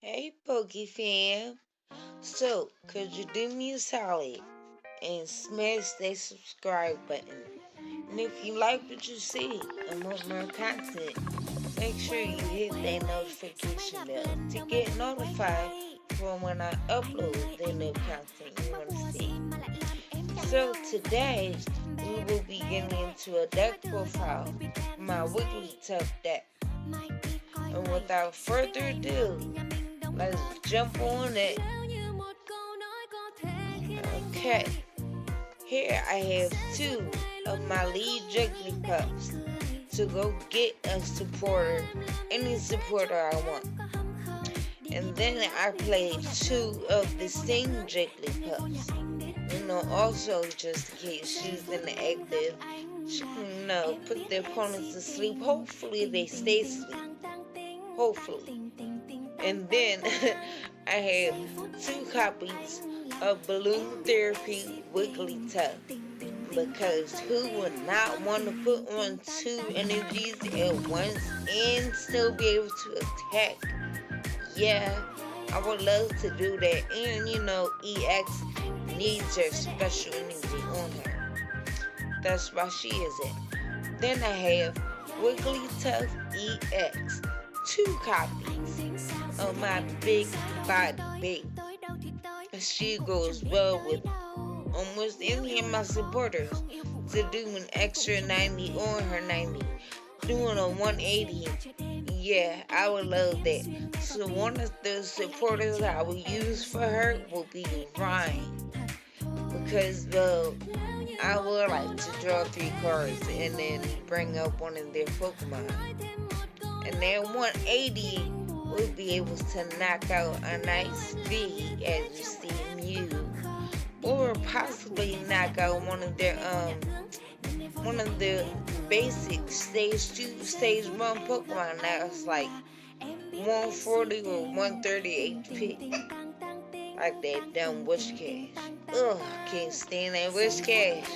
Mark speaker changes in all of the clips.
Speaker 1: Hey, Pokey fam. So, could you do me a solid and smash that subscribe button? And if you like what you see and want more content, make sure you hit that notification bell to get notified from when I upload the new content you want to see. So, today we will be getting into a deck profile, my WIGGLYTUFF deck. And without further ado, let's jump on it. Okay, here I have two of my lead Jigglypuffs to go get a supporter, any supporter I want. And then I played two of the same Jigglypuffs. Also just in case she's inactive, put their opponents to sleep. Hopefully they stay asleep. Hopefully. And then I have two copies of Balloon Therapy WIGGLYTUFF, because who would not want to put on two energies at once and still be able to attack? Yeah, I would love to do that. And EX needs her special energy on her. That's why she is it. Then I have WIGGLYTUFF EX, two copies of my big body baby. She goes well with almost any of my supporters to do an extra 90 on her 90, doing a 180. Yeah, I would love that. So one of the supporters I will use for her will be Ryan, because I would like to draw 3 cards and then bring up one of their Pokemon. And then 180 will be able to knock out a nice V, as you see Mew, or possibly knock out one of the basic stage 2, stage 1 Pokemon that's like 140 or 130 HP. Like that dumb Whiscash. Ugh, can't stand that Whiscash.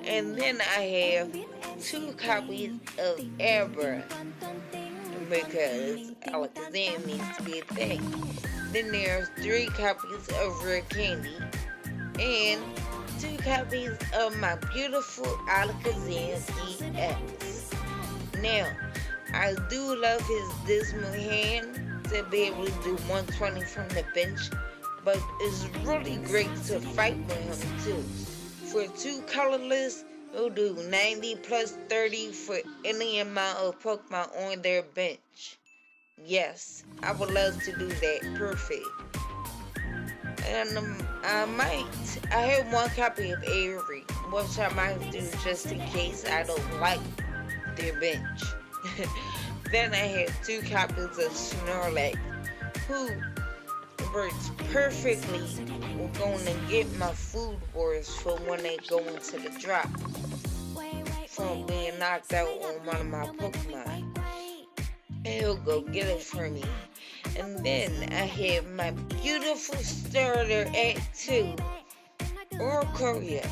Speaker 1: And then I have 2 copies of Abra, because ALAKAZAM needs to be a thing. Then there's 3 copies of Rare Candy and 2 copies of my beautiful ALAKAZAM EX. Now, I do love his dismal hand to be able to do 120 from the bench, but it's really great to fight with him too. For 2 colorless, we'll do 90 plus 30 for any amount of Pokemon on their bench. Yes, I would love to do that. Perfect. And I have 1 copy of Avery, which I might do just in case I don't like their bench. Then I have 2 copies of Snorlax, who works perfectly with going to get my food wars for when they go into the drop from being knocked out on one of my Pokemon. And he'll go get it for me. And then I have my beautiful starter at 2, Oricorio.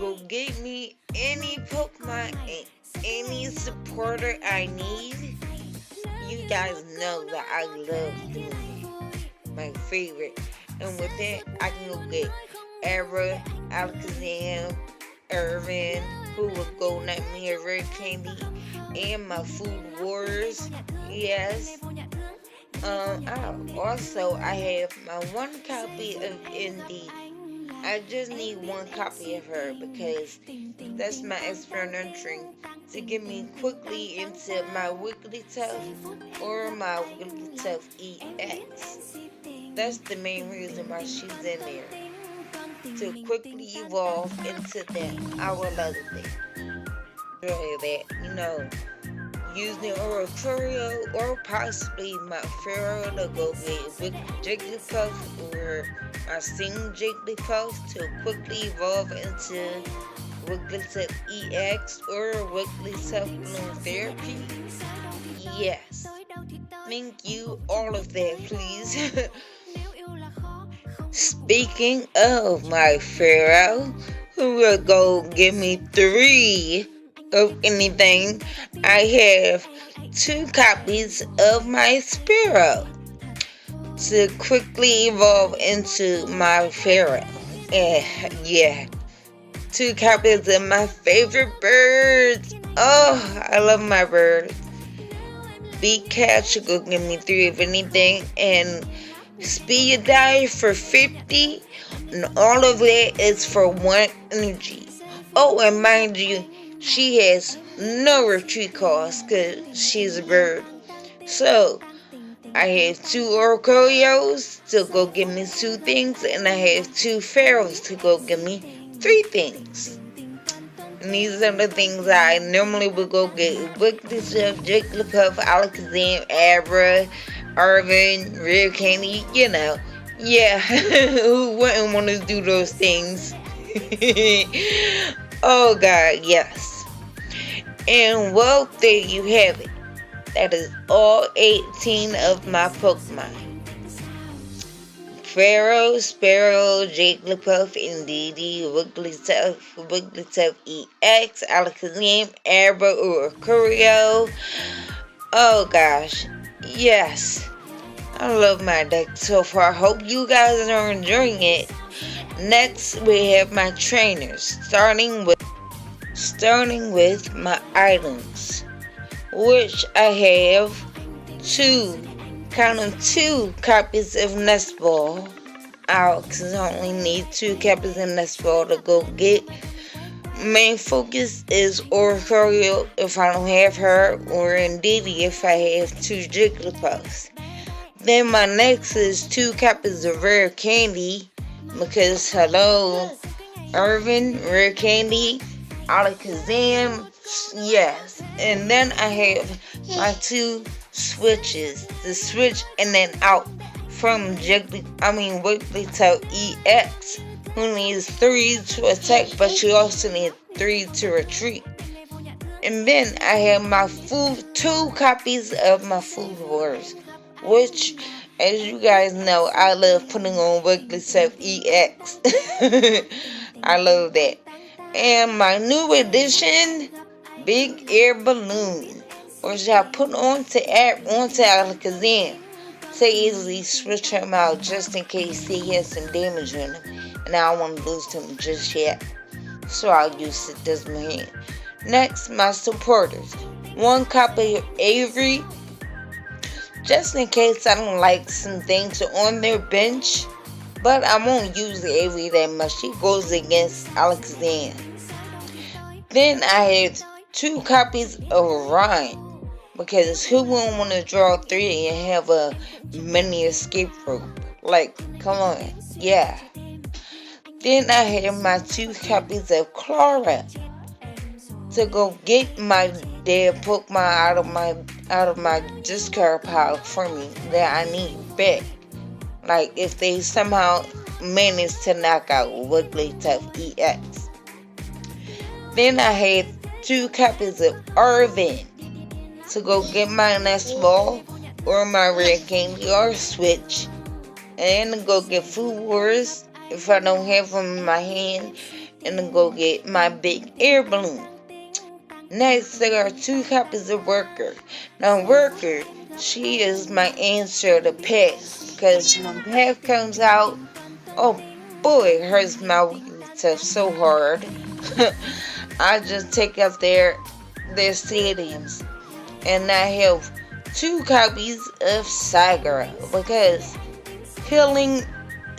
Speaker 1: Go get me any Pokemon and any supporter I need. You guys know that I love doing it. My favorite. And with that, I can go get Abra, ALAKAZAM, Irvin, who will go net me a Rare Candy, and my Food Wars. Yes. Also, I have my 1 copy of Indy. I just need 1 copy of her because that's my experimental to get me quickly into my WIGGLYTUFF or my WIGGLYTUFF EX. That's the main reason why she's in there, to quickly evolve into them. I would love it. Enjoy that, using Oricorio or possibly my Pharaoh to go get Jigglypuff or my Sing Jigglypuff to quickly evolve into WIGGLYTUFF EX or WIGGLYTUFF Balloon Therapy. Yes. Thank you. All of that, please. Speaking of my Pharaoh, who will go give me 3 of anything, I have 2 copies of my Spearow. to quickly evolve into my pharaoh. Yeah. 2 copies of my favorite birds. Oh, I love my birds. Big Cat should go give me 3 of anything, and Speed Dive for 50, and all of that is for 1 energy. Oh, and mind you, she has no retreat cost because she's a bird. So, I have 2 Orcorios to go give me 2 things, and I have 2 Pharaohs to go give me 3 things. And these are the things I normally would go get: WIGGLYTUFF, Jigglypuff, Alakazam, Abra, Arvin, Rare Candy, you know. Yeah, who wouldn't want to do those things? Oh God, yes. And well, there you have it. That is all 18 of my Pokemon. Pharaoh, Sparrow, Jigglypuff, Indeedee, WIGGLYTUFF, WIGGLYTUFF EX, Alakazam, Abra, Orcoriyo. Oh gosh, yes. I love my deck so far. Hope you guys are enjoying it. Next, we have my trainers, starting with my items, which I have 2 copies of Nest Ball out, because I only need 2 copies of Nest Ball to go get. Main focus is Orcoriyo if I don't have her, or Indeedee if I have 2 Jigglypuffs. Then my next is 2 copies of Rare Candy, because hello, Irvin, Rare Candy, Alakazam, yes. And then I have my 2 switches, the switch and then out from WIGGLYTUFF EX, who needs 3 to attack, but she also needs 3 to retreat. And then I have my 2 copies of my Food Wars, which, as you guys know, I love putting on WIGGLYTUFF EX. I love that. And my new addition, Big Air Balloon, which I put onto Alakazam to easily switch him out just in case he has some damage on him and I don't want to lose him just yet. So I'll use it as my hand. Next, my supporters. 1 copy of Avery, just in case I don't like some things on their bench, but I won't use Avery that much. She goes against Alakazam. Then I have 2 copies of Ryan, because who wouldn't want to draw 3 and have a mini escape rope? Like, come on, yeah. Then I have my 2 copies of Clara to go get my dead Pokemon out of my discard pile for me that I need back. Like if they somehow manage to knock out WIGGLYTUFF EX. Then I had 2 copies of Arvin to go get my Nest Ball or my Rare Candy or Switch, and to go get Food Wars if I don't have them in my hand, and to go get my Big Air Balloon. Next, there are 2 copies of Worker. Now, Worker, she is my answer to Pack, because when Pack comes out, oh boy, it hurts my WIGGLYTUFF so hard. I just take out their stadiums. And I have 2 copies of Sagara, because healing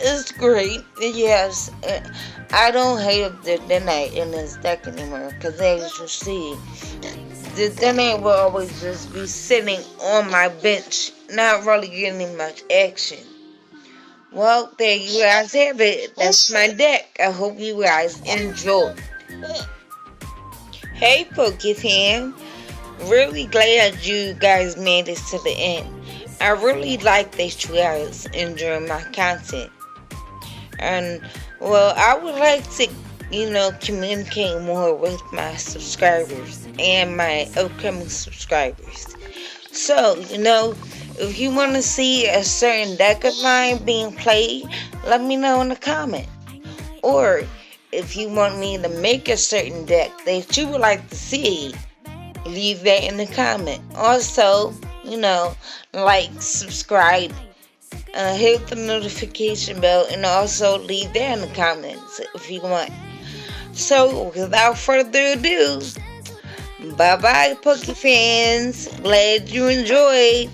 Speaker 1: is great. Yes, I don't have the Denite in this deck anymore, because as you see, the Denite will always just be sitting on my bench, not really getting much action. Well, there you guys have it. That's my deck. I hope you guys enjoy. Hey, PokeFam. Really glad you guys made it to the end. I really like that you guys enjoy my content. And, well, I would like to, communicate more with my subscribers and my upcoming subscribers. So, if you want to see a certain deck of mine being played, let me know in the comment. Or, if you want me to make a certain deck that you would like to see, leave that in the comment. Also, like, subscribe, hit the notification bell, and also leave that in the comments if you want. So, without further ado, bye bye, Poke fans. Glad you enjoyed.